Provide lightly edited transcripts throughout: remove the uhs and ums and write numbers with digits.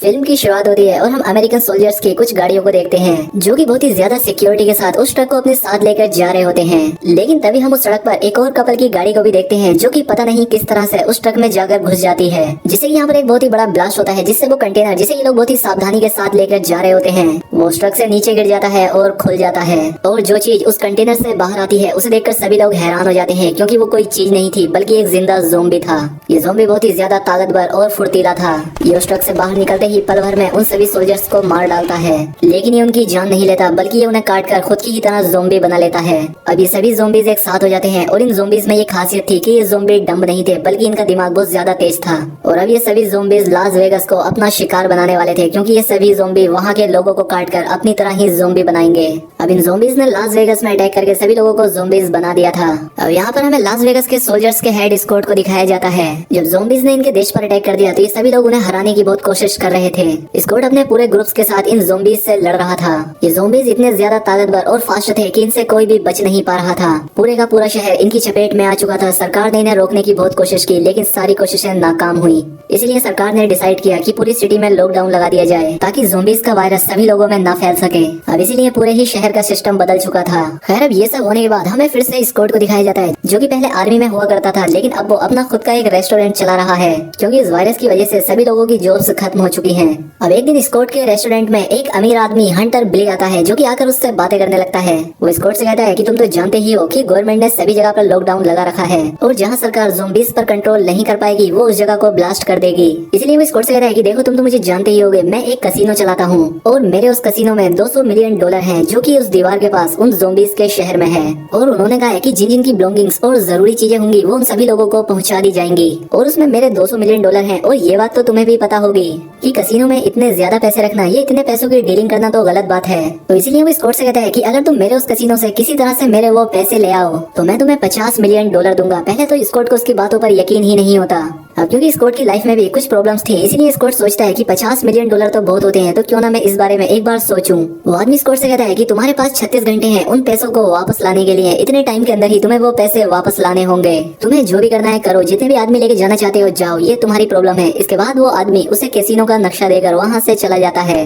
Film की शुरुआत होती है और हम अमेरिकन सोल्जर्स की कुछ गाड़ियों को देखते हैं जो कि बहुत ही ज्यादा सिक्योरिटी के साथ उस ट्रक को अपने साथ लेकर जा रहे होते हैं। लेकिन तभी हम उस सड़क पर एक और कपल की गाड़ी को भी देखते हैं जो कि पता नहीं किस तरह से उस ट्रक में जाकर घुस जाती है, जिससे यहाँ पर एक बहुत ही बड़ा ब्लास्ट होता है, जिससे वो कंटेनर जिसे ये लोग बहुत ही सावधानी के साथ लेकर जा रहे होते हैं वो उस ट्रक से नीचे गिर जाता है और खुल जाता है। और जो चीज उस कंटेनर से बाहर आती है उसे देखकर सभी लोग हैरान हो जाते हैं, क्योंकि वो कोई चीज नहीं थी बल्कि एक जिंदा ज़ोंबी था। ये ज़ोंबी बहुत ही ज्यादा ताकतवर और फुर्तीला था। ये उस ट्रक से बाहर निकलते ही पल भर में उन सभी सोल्जर्स को मार डालता है, लेकिन ये उनकी जान नहीं लेता बल्कि ये उन्हें काट कर खुद की ही तरह ज़ोंबी बना लेता है। अब ये सभी ज़ोंबीज एक साथ हो जाते हैं और इन ज़ोंबीज में ये खासियत थी कि ये ज़ोंबी डम्ब नहीं थे बल्कि इनका दिमाग बहुत ज्यादा तेज था। और अब ये सभी ज़ोंबीज लास वेगस को अपना शिकार बनाने वाले थे, क्योंकि ये सभी ज़ोंबी वहाँ के लोगों को काट कर अपनी तरह ही ज़ोंबी बनाएंगे। अब इन ज़ोंबीज ने लास वेगस में अटैक करके सभी लोगों को ज़ोंबीज बना दिया था। अब यहाँ पर हमें लास वेगस के सोल्जर्स के हेड स्क्वाड को दिखाया जाता है। जब ज़ोंबीज ने इनके देश पर अटैक कर दिया तो ये सभी लोग उन्हें हराने की बहुत कोशिश कर रहे थे। स्क्वाड अपने पूरे ग्रुप्स के साथ इन ज़ोंबीज से लड़ रहा था। ये ज़ोंबीज इतने ज्यादा ताकतवर और फास्ट थे कि इनसे कोई भी बच नहीं पा रहा था। पूरे का पूरा शहर इनकी चपेट में आ चुका था। सरकार ने इन्हें रोकने की बहुत कोशिश की, लेकिन सारी कोशिशें नाकाम हुई। इसलिए सरकार ने डिसाइड किया कि पूरी सिटी में लॉकडाउन लगा दिया जाए ताकि ज़ोंबीज का वायरस सभी लोगों में ना फैल सके। अब इसीलिए पूरे ही शहर का सिस्टम बदल चुका था। खैर, अब ये सब होने के बाद हमें फिर से स्क्वाड को दिखाया जाता है जो कि पहले आर्मी में हुआ करता था, लेकिन अब वो अपना खुद का एक रेस्टोरेंट चला रहा है, क्योंकि इस वायरस की वजह से सभी लोगों की जॉब्स खत्म हो चुकी हैं। अब एक दिन स्क्वाड के रेस्टोरेंट में एक अमीर आदमी हंटर बिली आता है जो कि आकर उससे बातें करने लगता है। वो स्क्वाड से कहता है कि तुम तो जानते ही हो कि गवर्नमेंट ने सभी जगह पर लॉकडाउन लगा रखा है और जहाँ सरकार ज़ोंबीज पर कंट्रोल नहीं कर पाएगी वो उस जगह को ब्लास्ट कर देगी। इसलिए वो स्क्वाड से कहता है कि देखो, तुम तो मुझे जानते ही होगे, मैं एक कसिनो चलाता हूँ और मेरे उस कसिनो में $200 मिलियन हैं जो कि उस दीवार के पास उन ज़ोंबीज के शहर में है। और उन्होंने कहा है कि जिन जिन की बिलोंगिंग्स और जरूरी चीजें होंगी वो उन सभी लोगों को पहुंचा दी जाएंगी और उसमें मेरे $200 मिलियन हैं। और ये बात तो तुम्हें भी पता होगी कि कसिनो में इतने ज्यादा पैसे रखना, ये इतने पैसों की डीलिंग करना तो गलत बात है। तो इसीलिए वो स्क्वाड से कहता है कि अगर तुम मेरे उस कसिनो से किसी तरह से मेरे वो पैसे ले आओ तो मैं तुम्हें $50 मिलियन दूंगा। पहले तो स्क्वाड को उसकी बातों पर यकीन ही नहीं होता। अब क्योंकि स्क्वाड की लाइफ में भी कुछ प्रॉब्लम्स थी, इसीलिए स्क्वाड सोचता है कि $50 मिलियन तो बहुत होते हैं, तो क्यों ना मैं इस बारे में एक बार सोचूं। वो आदमी स्क्वाड से कहता है कि तुम्हारे पास 36 घंटे हैं उन पैसों को वापस लाने के लिए। इतने टाइम के अंदर ही तुम्हें वो पैसे वापस लाने होंगे। तुम्हें जो भी करना है करो, जितने भी आदमी लेके जाना चाहते हो जाओ, ये तुम्हारी प्रॉब्लम है। इसके बाद वो आदमी उसे कैसीनो का नक्शा देकर वहाँ से चला जाता है।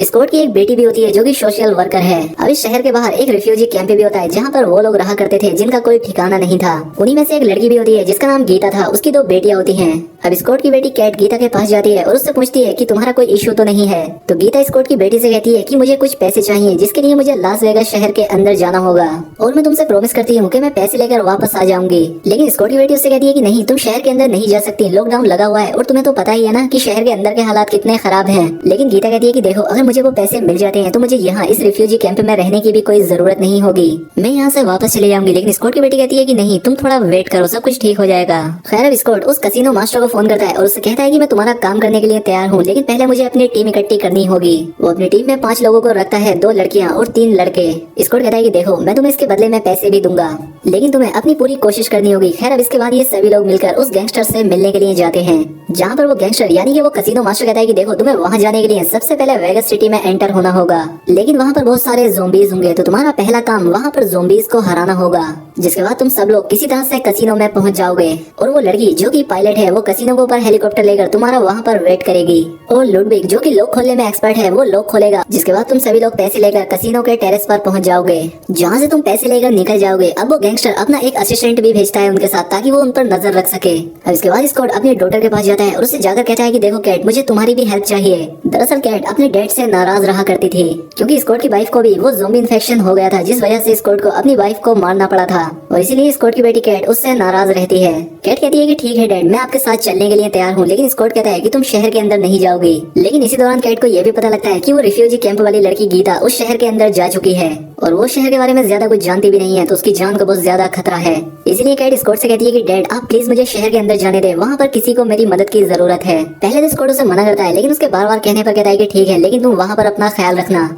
स्क्वाड की एक बेटी भी होती है जो कि सोशल वर्कर है। अब इस शहर के बाहर एक रिफ्यूजी कैंप भी होता है जहाँ पर वो लोग रहा करते थे जिनका कोई ठिकाना नहीं था। उन्हीं में से एक लड़की भी होती है जिसका नाम गीता था। उसकी 2 बेटियां होती हैं। अब स्क्वाड की बेटी कैट गीता के पास जाती है और उससे पूछती है कि तुम्हारा कोई इशू तो नहीं है। तो गीता स्क्वाड की बेटी से कहती है कि मुझे कुछ पैसे चाहिए जिसके लिए मुझे लास वेगास शहर के अंदर जाना होगा और मैं तुमसे प्रॉमिस करती हूँ कि मैं पैसे लेकर वापस आ जाऊंगी। लेकिन स्क्वाड की बेटी उससे कहती है कि नहीं, तुम शहर के अंदर नहीं जा सकती, लॉकडाउन लगा हुआ है और तुम्हें तो पता ही है ना कि शहर के अंदर के हालात कितने खराब है। लेकिन गीता कहती है कि देखो, अगर मुझे वो पैसे मिल जाते हैं तो मुझे यहाँ इस रिफ्यूजी कैंप में रहने की भी कोई जरूरत नहीं होगी, मैं यहाँ से वापस चले जाऊंगी। लेकिन स्क्वाड की बेटी कहती है कि नहीं, तुम थोड़ा वेट करो, सब कुछ ठीक हो जाएगा। खैर, अब स्क्वाड उस कसिनो मास्टर को फोन करता है और उससे कहता है कि मैं तुम्हारा काम करने के लिए तैयार हूँ, लेकिन पहले मुझे अपनी टीम इकट्ठी करनी होगी। वो अपनी टीम में 5 लोगों को रखता है, 2 लड़कियाँ और 3 लड़के। स्क्वाड कहता है कि देखो, मैं तुम्हें इसके बदले में पैसे भी दूंगा, लेकिन तुम्हें अपनी पूरी कोशिश करनी होगी। खैर, अब इसके बाद ये सभी लोग मिलकर उस गैंगस्टर से मिलने के लिए जाते हैं, जहाँ पर वो गैंगस्टर यानी कि वो कसिनो मास्टर कहता है कि देखो, तुम्हें वहाँ जाने के लिए सबसे पहले वेगस सिटी में एंटर होना होगा, लेकिन वहाँ पर बहुत सारे ज़ोंबीज होंगे, तो तुम्हारा पहला काम वहाँ पर ज़ोंबीज को हराना होगा। जिसके बाद तुम सब लोग किसी तरह से कसिनो में पहुँच जाओगे और वो लड़की जो कि पायलट है वो कसिनो के ऊपर हेलीकॉप्टर लेकर तुम्हारा वहाँ पर वेट करेगी। और लुडविग जो कि लॉक खोलने में एक्सपर्ट है वो लॉक खोलेगा। जिसके बाद तुम सभी लोग पैसे लेकर कसिनो के टेरेस पर पहुँच जाओगे, जहाँ से तुम पैसे लेकर निकल जाओगे। अब वो गैंगस्टर अपना एक असिस्टेंट भी भेजता है उनके साथ, ताकि वो उन पर नजर रख सके। अब इसके बाद स्क्वाड अपने डॉटर के पास जाता है और उससे जाकर कहता है कि देखो कैट, मुझे तुम्हारी भी हेल्प चाहिए। दरअसल कैट अपने डैड से नाराज रहा करती थी, क्योंकि स्क्वाड की वाइफ को भी वो ज़ोंबी इन्फेक्शन हो गया था, जिस वजह से स्क्वाड को अपनी वाइफ को मारना पड़ा था। और इसीलिए स्क्वाड की बेटी कैट उससे नाराज रहती है। कैट कहती है कि ठीक है डैड, मैं आपके साथ चलने के लिए तैयार हूँ, लेकिन स्क्वाड कहता है कि तुम शहर के अंदर नहीं जाओगी। लेकिन इसी दौरान कैट को यह भी पता लगता है कि वो रिफ्यूजी कैंप वाली लड़की गीता उस शहर के अंदर जा चुकी है और वो शहर के बारे में ज्यादा कुछ जानती भी नहीं है, तो उसकी जान को बहुत ज्यादा खतरा है। इसलिए कैट स्क्वाड से कहती है कि डैड, आप प्लीज मुझे शहर के अंदर जाने दे, वहाँ पर किसी को मेरी मदद की जरूरत है। पहले तो स्क्वाड उसे मना करता है, लेकिन उसके बार बार कहने पर कहता है कि ठीक है, लेकिन तुम वहाँ पर अपना ख्याल रखना।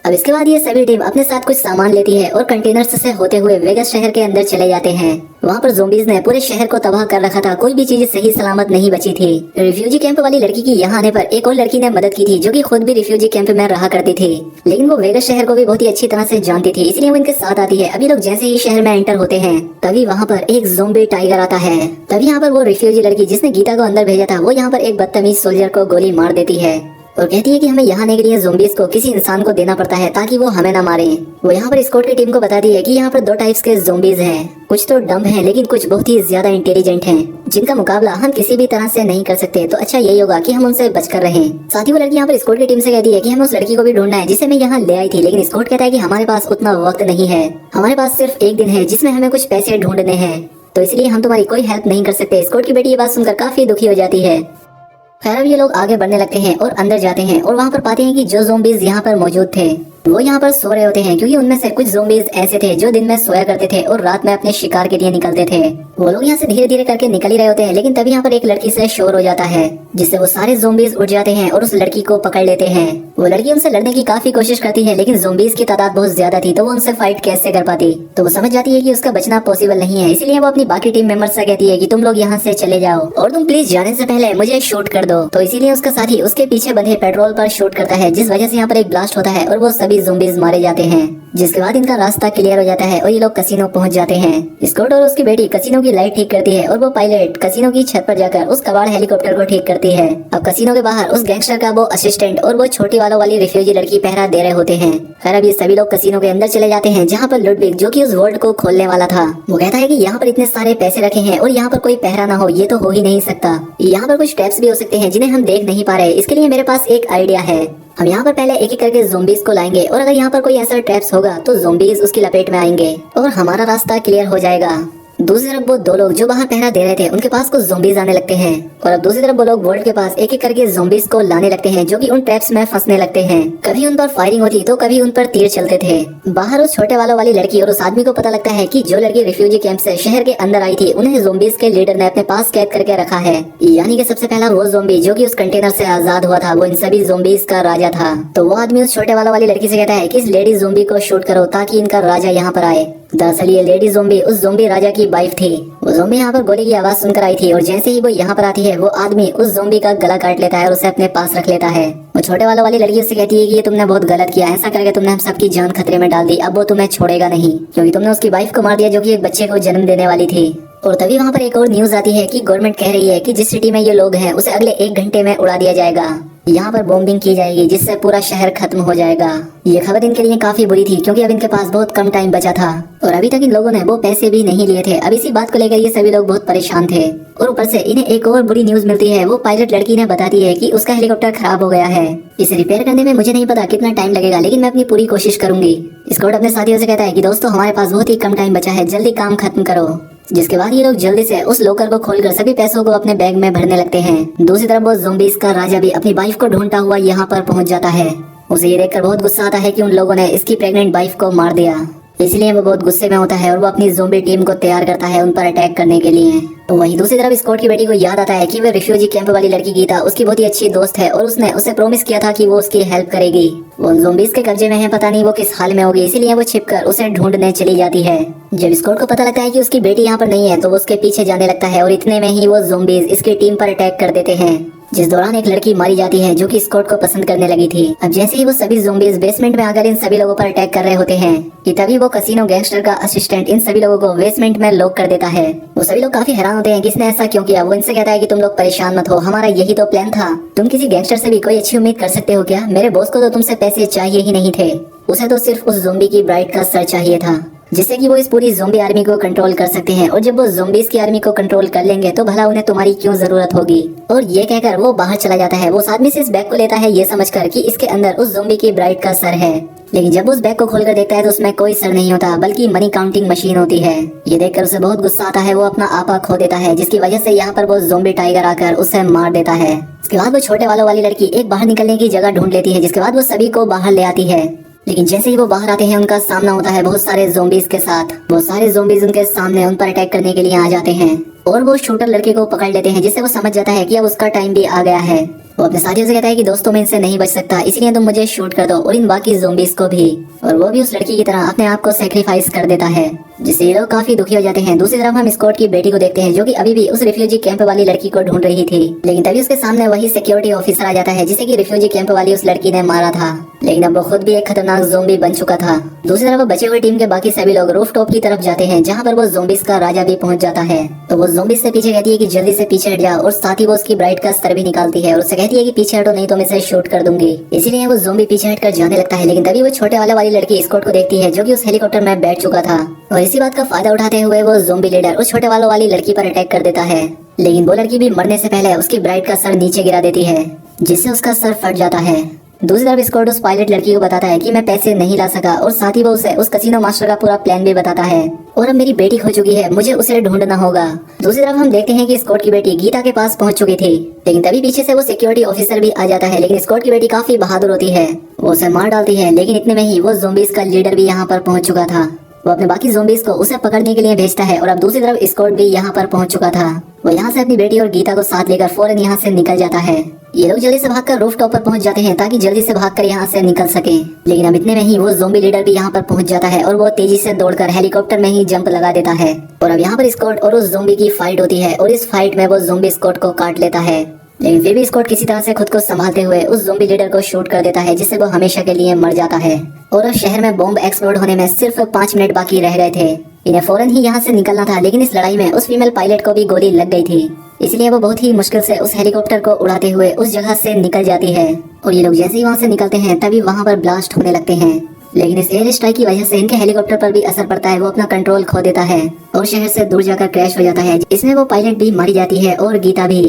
अब इसके बाद ये सभी टीम अपने साथ कुछ सामान लेती है और कंटेनर्स से होते हुए वेगस शहर के अंदर चले जाते हैं। वहाँ पर ज़ोंबीज ने पूरे शहर को तबाह कर रखा था, कोई भी चीज सही सलामत नहीं बची थी। रिफ्यूजी कैंप वाली लड़की की यहाँ आने पर एक और लड़की ने मदद की थी जो कि खुद भी रिफ्यूजी कैंप में रहा करती थी, लेकिन वो वेगस शहर को भी बहुत ही अच्छी तरह से जानती थी, इसलिए वो इनके साथ आती है। अभी लोग जैसे ही शहर में एंटर होते हैं तभी वहाँ पर एक ज़ोंबी टाइगर आता है। तभी यहाँ पर वो रिफ्यूजी लड़की जिसने गीता को अंदर भेजा था वो यहाँ पर एक बदतमीज सोल्जर को गोली मार देती है और कहती है कि हमें यहाँ आने के लिए ज़ोंबीज को किसी इंसान को देना पड़ता है ताकि वो हमें ना मारे। वो यहाँ पर स्क्वाड की टीम को बताती है कि यहाँ पर दो टाइप्स के ज़ोंबीज हैं, कुछ तो डम्ब हैं लेकिन कुछ बहुत ही ज्यादा इंटेलिजेंट हैं जिनका मुकाबला हम किसी भी तरह से नहीं कर सकते, तो अच्छा यही होगा कि हम उनसे बचकर रहें। साथ ही वो लड़की यहाँ पर स्क्वाड की टीम से कहती है कि हमें उस लड़की को भी ढूंढना है जिसे मैं यहाँ ले आई थी, लेकिन स्क्वाड कहता है कि हमारे पास उतना वक्त नहीं है, हमारे पास सिर्फ एक दिन है जिसमें हमें कुछ पैसे ढूंढने हैं, तो इसलिए हम तुम्हारी कोई हेल्प नहीं कर सकते। स्क्वाड की बेटी ये बात सुनकर काफी दुखी हो जाती है। खैर अब ये लोग आगे बढ़ने लगते हैं और अंदर जाते हैं और वहाँ पर पाते हैं कि जो ज़ोंबीज यहाँ पर मौजूद थे वो यहाँ पर सो रहे होते हैं, क्योंकि उनमें से कुछ ज़ोंबीज ऐसे थे जो दिन में सोया करते थे और रात में अपने शिकार के लिए निकलते थे। वो लोग यहाँ से धीरे धीरे करके निकल ही रहे होते हैं, लेकिन तभी यहाँ पर एक लड़की से शोर हो जाता है जिससे वो सारे ज़ोंबीज उठ जाते हैं और उस लड़की को पकड़ लेते हैं। वो लड़की उनसे लड़ने की काफी कोशिश करती है, लेकिन ज़ोंबीज की तादाद बहुत ज्यादा थी तो वो उनसे फाइट कैसे कर पाती। तो वो समझ जाती है कि उसका बचना पॉसिबल नहीं है, इसलिए वो अपनी बाकी टीम मेंबर्स से कहती है कि तुम लोग यहाँ से चले जाओ और तुम प्लीज जाने से पहले मुझे शूट कर दो। तो इसीलिए उसका साथी उसके पीछे बंधे पेट्रोल पर शूट करता है, जिस वजह से यहाँ पर एक ब्लास्ट होता है और वो सभी ज़ोंबीज मारे जाते हैं। जिसके बाद इनका रास्ता क्लियर हो जाता है और ये लोग कसिनो पहुंच जाते हैं। स्कॉट और उसकी बेटी कसिनो की लाइट ठीक करती है और वो पायलट कसिनो की छत पर जाकर उस कबाड़ हेलीकॉप्टर को ठीक करती है। अब कसिनो के बाहर उस गैंगस्टर का वो असिस्टेंट और वो छोटी वालों वाली रिफ्यूजी लड़की पहरा दे रहे होते हैं। खैर अब ये सभी लोग कसिनो के अंदर चले जाते हैं, जहाँ पर लुडविग जो कि उस वर्ल्ड को खोलने वाला था वो कहता है कि यहाँ पर इतने सारे पैसे रखे हैं और यहाँ पर कोई पहरा ना हो, ये तो हो ही नहीं सकता। यहाँ पर कुछ टैप्स भी हो सकते हैं जिन्हें हम देख नहीं पा रहे, इसके लिए मेरे पास एक आइडिया है। हम यहाँ पर पहले एक एक करके ज़ोंबीज को लाएंगे और अगर यहाँ पर कोई ऐसा ट्रैप्स होगा तो ज़ोंबीज उसकी लपेट में आएंगे और हमारा रास्ता क्लियर हो जाएगा। दूसरी तरफ वो दो लोग जो बाहर पहरा दे रहे थे उनके पास कुछ ज़ोंबीज आने लगते हैं और अब दूसरी तरफ वो लोग वर्ल्ड के पास एक एक करके ज़ोंबीज को लाने लगते हैं जो कि उन ट्रैप्स में फंसने लगते हैं। कभी उन पर फायरिंग होती तो कभी उन पर तीर चलते थे। बाहर उस छोटे वालों वाली लड़की और उस आदमी को पता लगता है कि जो लड़की रिफ्यूजी कैंप से शहर के अंदर आई थी उन्हें ज़ोंबीज के लीडर ने अपने पास कैद करके रखा है, यानी कि सबसे पहला वो ज़ोंबी जो कि उस कंटेनर से आजाद हुआ था वो इन सभी ज़ोंबीज का राजा था। तो वो आदमी उस छोटे वालों वाली लड़की से कहता है कि इस लेडी ज़ोंबी को शूट करो ताकि इनका राजा यहाँ पर आए। दरअसल ये लेडी ज़ोंबी उस ज़ोंबी राजा की वाइफ थी। वो ज़ोंबी यहाँ पर गोली की आवाज सुनकर आई थी और जैसे ही वो यहाँ पर आती है वो आदमी उस ज़ोंबी का गला काट लेता है और उसे अपने पास रख लेता है। वो छोटे वालों वाली लड़की उससे कहती है कि ये तुमने बहुत गलत किया, ऐसा करके तुमने हम सबकी जान खतरे में डाल दी, अब वो तुम्हें छोड़ेगा नहीं क्योंकि तुमने उसकी वाइफ को मार दिया जो कि एक बच्चे को जन्म देने वाली थी। और तभी वहाँ पर एक और न्यूज आती है कि गवर्नमेंट कह रही है कि जिस सिटी में ये लोग हैं उसे अगले 1 घंटे में उड़ा दिया जाएगा, यहाँ पर बॉम्बिंग की जाएगी जिससे पूरा शहर खत्म हो जाएगा। ये खबर इनके लिए काफी बुरी थी क्योंकि अब इनके पास बहुत कम टाइम बचा था और अभी तक इन लोगों ने वो पैसे भी नहीं लिए थे। अब इसी बात को लेकर ये सभी लोग बहुत परेशान थे और ऊपर से इन्हें एक और बुरी न्यूज मिलती है। वो पायलट लड़की ने बताती है कि उसका हेलीकॉप्टर खराब हो गया है, इसे रिपेयर करने में मुझे नहीं पता कितना टाइम लगेगा लेकिन मैं अपनी पूरी कोशिश करूंगी। स्कॉट अपने साथियों से कहता है कि दोस्तों हमारे पास बहुत ही कम टाइम बचा है, जल्दी काम खत्म करो। जिसके बाद ये लोग जल्दी से उस लॉकर को खोलकर सभी पैसों को अपने बैग में भरने लगते हैं। दूसरी तरफ वो ज़ोंबीज का राजा भी अपनी वाइफ को ढूंढता हुआ यहाँ पर पहुँच जाता है। उसे ये देखकर बहुत गुस्सा आता है कि उन लोगों ने इसकी प्रेग्नेंट वाइफ को मार दिया, इसलिए वो बहुत गुस्से में होता है और वो अपनी ज़ोंबी टीम को तैयार करता है उन पर अटैक करने के लिए। तो वहीं दूसरी तरफ स्कॉट की बेटी को याद आता है कि वो रिफ्यूजी कैंप वाली लड़की गीता उसकी बहुत ही अच्छी दोस्त है और उसने उसे प्रॉमिस किया था कि वो उसकी हेल्प करेगी। वो ज़ोंबीज के कब्जे में है, पता नहीं वो किस हाल में होगी, इसीलिए वो छिपकर उसे ढूंढने चली जाती है। जब स्कॉट को पता लगता है कि उसकी बेटी यहाँ पर नहीं है तो वो उसके पीछे जाने लगता है और इतने में ही वो ज़ोंबीज इसकी टीम पर अटैक कर देते हैं, जिस दौरान एक लड़की मारी जाती है जो कि स्कॉट को पसंद करने लगी थी। अब जैसे ही वो सभी ज़ोंबीज बेसमेंट में आकर इन सभी लोगों पर अटैक कर रहे होते हैं कि तभी वो कसिनो गैंगस्टर का असिस्टेंट इन सभी लोगों को बेसमेंट में लॉक कर देता है। वो सभी लोग काफी हैरान होते हैं कि इसने ऐसा क्यों किया। वो इनसे कहता है कि तुम लोग परेशान मत हो, हमारा यही तो प्लान था। तुम किसी गैंगस्टर से भी कोई अच्छी उम्मीद कर सकते हो क्या? मेरे बॉस को तो तुमसे पैसे चाहिए ही नहीं थे, उसे तो सिर्फ उस ज़ोंबी की ब्राइड का सर चाहिए था जिससे कि वो इस पूरी ज़ोंबी आर्मी को कंट्रोल कर सकते हैं और जब वो ज़ोंबीज की आर्मी को कंट्रोल कर लेंगे तो भला उन्हें तुम्हारी क्यों जरूरत होगी। और ये कहकर वो बाहर चला जाता है। वो उस आदमी से इस बैग को लेता है ये समझकर कि इसके अंदर उस ज़ोंबी की ब्राइड का सर है, लेकिन जब उस बैग को खोलकर देखता है तो उसमें कोई सर नहीं होता बल्कि मनी काउंटिंग मशीन होती है। ये देखकर उसे बहुत गुस्सा आता है, वो अपना आपा खो देता है जिसकी वजह से यहाँ पर वो ज़ोंबी टाइगर आकर उसे मार देता है। इसके बाद वो छोटे वालों वाली लड़की एक बाहर निकलने की जगह ढूंढ लेती है, जिसके बाद वो सभी को बाहर ले आती है। लेकिन जैसे ही वो बाहर आते हैं उनका सामना होता है बहुत सारे ज़ोंबीज के साथ। बहुत सारे ज़ोंबीज उनके सामने उन पर अटैक करने के लिए आ जाते हैं और वो शूटर लड़के को पकड़ लेते हैं, जिससे वो समझ जाता है कि अब उसका टाइम भी आ गया है। वो अपने साथियों से कहता है कि दोस्तों मैं इनसे नहीं बच सकता, इसलिए तुम मुझे शूट कर दो और इन बाकी ज़ोंबीज को भी। और वो भी उस लड़की की तरह अपने आप को सेक्रीफाइस कर देता है, जिससे ये लोग काफी दुखी हो जाते हैं। दूसरी तरफ हम स्कॉट की बेटी को देखते हैं जो कि अभी भी उस रिफ्यूजी कैंप वाली लड़की को ढूंढ रही थी, लेकिन तभी उसके सामने वही सिक्योरिटी ऑफिसर आ जाता है जिसे कि रिफ्यूजी कैंप वाली उस लड़की ने मारा था, लेकिन अब वो खुद भी एक खतरनाक ज़ोंबी बन चुका था। दूसरी तरफ बचे हुए टीम के बाकी सभी लोग रूफटॉप की तरफ जाते हैं जहाँ पर वो ज़ोंबीज का राजा भी पहुंच जाता है। तो वो ज़ोंबीज से पीछे कहती है कि जल्दी से पीछे हट जाओ, और साथ ही वो उसकी ब्राइट का सर भी निकालती है और उससे कहती है कि पीछे हटो नहीं तो मैं इसे शूट कर दूंगी। इसीलिए वो ज़ोंबी पीछे हटकर जाने लगता है, लेकिन तभी वो छोटे वाली लड़की स्कॉट को देखती है जो कि उस हेलीकॉप्टर में बैठ चुका था, और इसी बात का फायदा उठाते हुए वो ज़ोंबी लीडर उस छोटे वाली लड़की पर अटैक कर देता है। लेकिन वो लड़की भी मरने से पहले उसकी ब्राइट का सर नीचे गिरा देती है, जिससे उसका सर फट जाता है। दूसरी तरफ स्कॉट उस पायलट लड़की को बताता है कि मैं पैसे नहीं ला सका, और साथ ही वो उसे उस कसिनो मास्टर का पूरा प्लान भी बताता है, और अब मेरी बेटी खो चुकी है, मुझे उसे ढूंढना होगा। दूसरी तरफ हम देखते हैं कि स्कॉट की बेटी गीता के पास पहुंच चुकी थी, लेकिन तभी पीछे से वो सिक्योरिटी ऑफिसर भी आ जाता है। लेकिन स्कॉट की बेटी काफी बहादुर होती है, वो उसे मार डालती है, लेकिन इतने में ही वो ज़ोंबीज का लीडर भी यहाँ पर पहुंच चुका था। वो अपने बाकी ज़ोंबीज को उसे पकड़ने के लिए भेजता है, और अब दूसरी तरफ स्कॉट भी यहाँ पर पहुंच चुका था। वो यहाँ से अपनी बेटी और गीता को साथ लेकर फौरन यहाँ से निकल जाता है। ये लोग जल्दी से भागकर रूफटॉप पर पहुंच जाते हैं ताकि जल्दी से भागकर यहाँ से निकल सके, लेकिन अब इतने में ही वो ज़ोंबी लीडर भी यहाँ पर पहुंच जाता है, और वो तेजी से दौड़कर हेलीकॉप्टर में ही जंप लगा देता है। और अब यहाँ पर स्कॉट और उस ज़ोंबी की फाइट होती है, और इस फाइट में वो ज़ोंबी स्कॉट को काट लेता है, लेकिन फिर भी स्कॉट किसी तरह से खुद को संभालते हुए उस ज़ोंबी लीडर को शूट कर देता है, जिससे वो हमेशा के लिए मर जाता है। और उस शहर में बॉम्ब एक्सप्लोड होने में सिर्फ 5 मिनट बाकी रह गए थे। इन्हें फौरन ही यहाँ से निकलना था, लेकिन इस लड़ाई में उस फीमेल पायलट को भी गोली लग गई थी, इसलिए वो बहुत ही मुश्किल से उस हेलीकॉप्टर को उड़ाते हुए उस जगह से निकल जाती है। और ये लोग जैसे ही वहाँ से निकलते हैं तभी वहाँ पर ब्लास्ट होने लगते हैं, लेकिन इस एयर स्ट्राइक की वजह से इनके हेलीकॉप्टर पर भी असर पड़ता है। वो अपना कंट्रोल खो देता है और शहर से दूर जाकर क्रैश हो जाता है। इसमें वो पायलट भी मारी जाती है और गीता भी,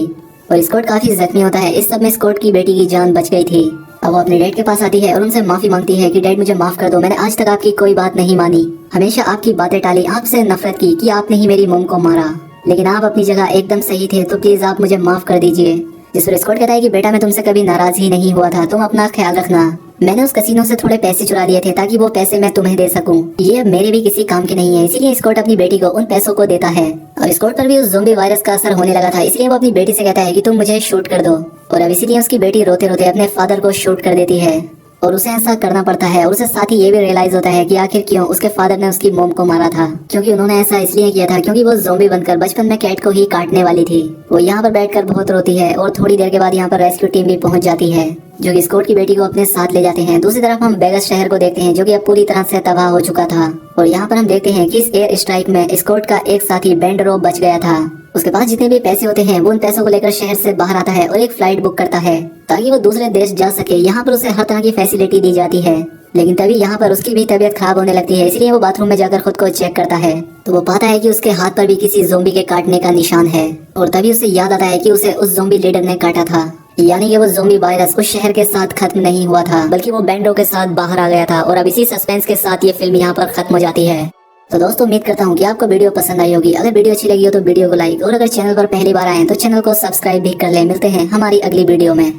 और स्कॉट काफी जख्मी होता है। इस सब में स्कॉट की बेटी की जान बच गई थी। अब वो अपने डैड के पास आती है और उनसे माफी मांगती है कि डैड मुझे माफ कर दो, मैंने आज तक आपकी कोई बात नहीं मानी, हमेशा आपकी बातें टाली, आपसे नफरत की कि आपने ही मेरी मॉम को मारा, लेकिन आप अपनी जगह एकदम सही थे, तो प्लीज आप मुझे माफ कर दीजिए। जिस पर स्कॉट कहता है कि बेटा मैं तुमसे कभी नाराज ही नहीं हुआ था, तुम अपना ख्याल रखना, मैंने उस कसिनो से थोड़े पैसे चुरा दिए थे ताकि वो पैसे मैं तुम्हें दे सकूं, ये अब मेरे भी किसी काम के नहीं है। इसीलिए स्कॉट अपनी बेटी को उन पैसों को देता है, और स्कॉट पर भी उस ज़ोंबी वायरस का असर होने लगा था, इसलिए वो अपनी बेटी से कहता है कि तुम मुझे शूट कर दो, और अब इसीलिए उसकी बेटी रोते रोते अपने फादर को शूट कर देती है, और उसे ऐसा करना पड़ता है। और उसे साथ ही ये भी रियलाइज होता है कि आखिर क्यों उसके फादर ने उसकी मॉम को मारा था, क्योंकि उन्होंने ऐसा इसलिए किया था क्योंकि वो ज़ोंबी बनकर बचपन में कैट को ही काटने वाली थी। वो यहाँ पर बैठकर बहुत रोती है, और थोड़ी देर के बाद यहाँ पर रेस्क्यू टीम भी पहुंच जाती है, जो कि स्कॉट की बेटी को अपने साथ ले जाते हैं। दूसरी तरफ हम वेगास शहर को देखते हैं जो कि अब पूरी तरह से तबाह हो चुका था, और यहाँ पर हम देखते हैं कि इस एयर स्ट्राइक में स्कॉट का एक साथी बेंडरो बच गया था। उसके पास जितने भी पैसे होते हैं वो उन पैसों को लेकर शहर से बाहर आता है और एक फ्लाइट बुक करता है ताकि वो दूसरे देश जा सके। यहाँ पर उसे हर तरह की फैसिलिटी दी जाती है, लेकिन तभी यहाँ पर उसकी भी तबीयत खराब होने लगती है, इसलिए वो बाथरूम में जाकर खुद को चेक करता है, तो वो पाता है कि उसके हाथ पर भी किसी ज़ोंबी के काटने का निशान है, और तभी उसे याद आता है कि उसे उस ज़ोंबी लीडर ने काटा था, यानी कि वो ज़ोंबी वायरस उस शहर के साथ खत्म नहीं हुआ था, बल्कि वो बेंडो के साथ बाहर आ गया था। और अब इसी सस्पेंस के साथ ये फिल्म यहाँ पर खत्म हो जाती है। तो दोस्तों उम्मीद करता हूँ कि आपको वीडियो पसंद आई होगी। अगर वीडियो अच्छी लगी हो तो वीडियो को लाइक, और अगर चैनल पर पहली बार आए तो चैनल को सब्सक्राइब भी कर ले। मिलते हैं हमारी अगली वीडियो में।